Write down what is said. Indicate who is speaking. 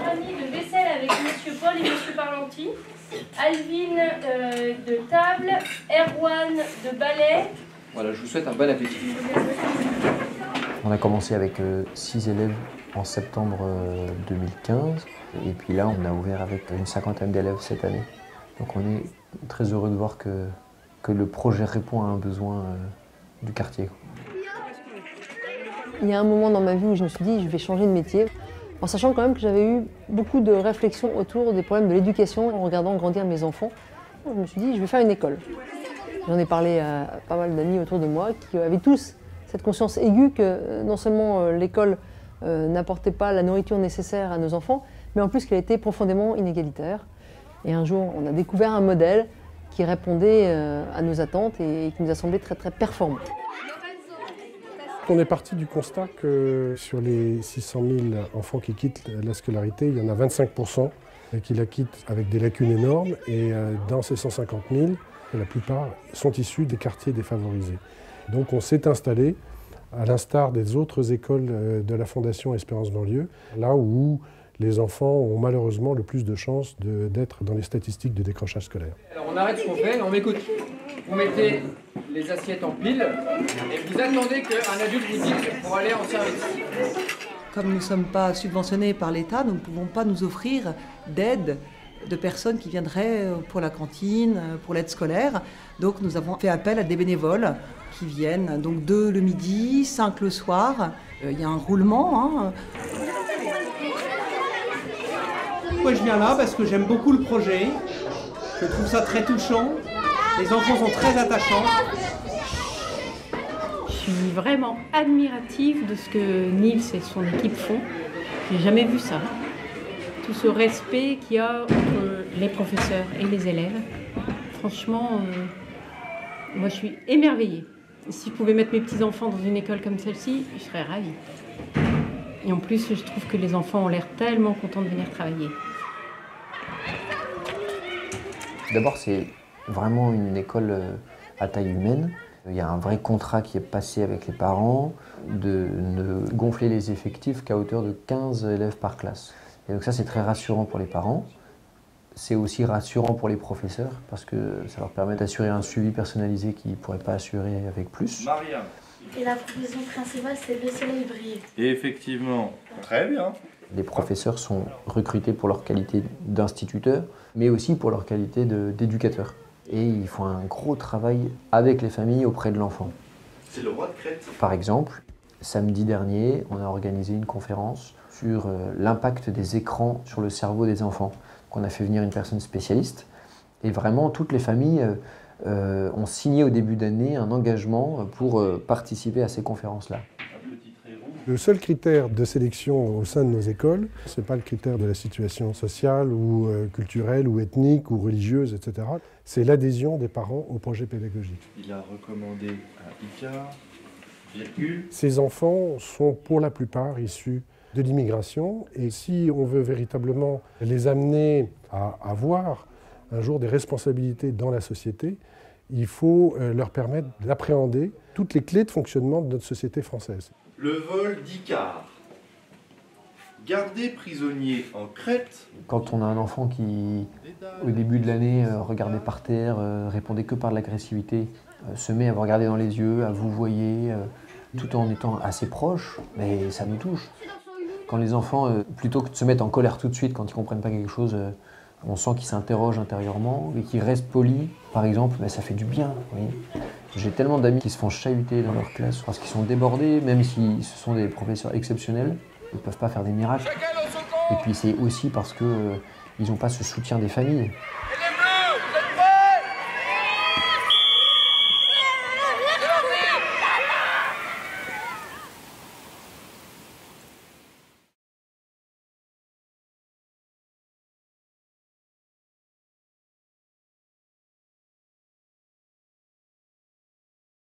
Speaker 1: Annie de vaisselle avec Monsieur Paul et Monsieur Parlanti, Alvin de table, Erwan de ballet.
Speaker 2: Voilà, je vous souhaite un bon appétit. On a commencé avec 6 élèves en septembre 2015 et puis là on a ouvert avec une 50aine d'élèves cette année. Donc on est très heureux de voir que le projet répond à un besoin du quartier.
Speaker 3: Il y a un moment dans ma vie où je me suis dit je vais changer de métier, en sachant quand même que j'avais eu beaucoup de réflexions autour des problèmes de l'éducation en regardant grandir mes enfants. Je me suis dit je vais faire une école. J'en ai parlé à pas mal d'amis autour de moi qui avaient tous cette conscience aiguë que non seulement l'école n'apportait pas la nourriture nécessaire à nos enfants, mais en plus qu'elle était profondément inégalitaire. Et un jour, on a découvert un modèle qui répondait à nos attentes et qui nous a semblé très très performant.
Speaker 4: On est parti du constat que sur les 600 000 enfants qui quittent la scolarité, il y en a 25% qui la quittent avec des lacunes énormes. Et dans ces 150 000, la plupart sont issus des quartiers défavorisés. Donc on s'est installé, à l'instar des autres écoles de la Fondation Espérance Banlieue, là où les enfants ont malheureusement le plus de chances d'être dans les statistiques de décrochage scolaire.
Speaker 2: Alors on arrête ce qu'on fait et on m'écoute. Vous mettez les assiettes en pile et vous attendez qu'un adulte vous dise pour aller en service.
Speaker 5: Comme nous ne sommes pas subventionnés par l'État, nous ne pouvons pas nous offrir d'aide de personnes qui viendraient pour la cantine, pour l'aide scolaire. Donc nous avons fait appel à des bénévoles qui viennent, donc 2 le midi, 5 le soir. Il y a un roulement.
Speaker 6: Moi je viens là parce que j'aime beaucoup le projet. Je trouve ça très touchant. Les enfants sont très attachants.
Speaker 7: Je suis vraiment admirative de ce que Nils et son équipe font. J'ai jamais vu ça. Tout ce respect qu'il y a entre les professeurs et les élèves. Franchement, moi je suis émerveillée. Si je pouvais mettre mes petits-enfants dans une école comme celle-ci, je serais ravie. Et en plus, je trouve que les enfants ont l'air tellement contents de venir travailler.
Speaker 2: D'abord, c'est vraiment une école à taille humaine. Il y a un vrai contrat qui est passé avec les parents de ne gonfler les effectifs qu'à hauteur de 15 élèves par classe. Et donc ça, c'est très rassurant pour les parents. C'est aussi rassurant pour les professeurs parce que ça leur permet d'assurer un suivi personnalisé qu'ils ne pourraient pas assurer avec plus.
Speaker 8: Maria.
Speaker 9: Et la profession principale, c'est le soleil brille.
Speaker 8: Et effectivement, très bien.
Speaker 2: Les professeurs sont recrutés pour leur qualité d'instituteurs, mais aussi pour leur qualité d'éducateurs. Et ils font un gros travail avec les familles auprès de l'enfant.
Speaker 8: C'est le roi de Crète.
Speaker 2: Par exemple, samedi dernier, on a organisé une conférence sur l'impact des écrans sur le cerveau des enfants. Donc on a fait venir une personne spécialiste et vraiment toutes les familles ont signé au début d'année un engagement pour participer à ces conférences-là.
Speaker 4: Le seul critère de sélection au sein de nos écoles, ce n'est pas le critère de la situation sociale ou culturelle ou ethnique ou religieuse, etc. C'est l'adhésion des parents au projet pédagogique.
Speaker 8: Il a recommandé à Icar, virgule.
Speaker 4: Ces enfants sont pour la plupart issus de l'immigration et si on veut véritablement les amener à avoir un jour des responsabilités dans la société, il faut leur permettre d'appréhender toutes les clés de fonctionnement de notre société française.
Speaker 8: Le vol d'Icar. Gardé prisonnier en Crète.
Speaker 2: Quand on a un enfant qui, au début de l'année, regardait par terre, répondait que par de l'agressivité, se met à vous regarder dans les yeux, à vous voyer, tout en étant assez proche, mais ça nous touche. Quand les enfants, plutôt que de se mettre en colère tout de suite quand ils ne comprennent pas quelque chose, on sent qu'ils s'interrogent intérieurement et qu'ils restent polis, par exemple, mais ça fait du bien. J'ai tellement d'amis qui se font chahuter dans leur classe parce qu'ils sont débordés, même si ce sont des professeurs exceptionnels, ils ne peuvent pas faire des miracles. Et puis c'est aussi parce qu'ils n'ont pas ce soutien des familles.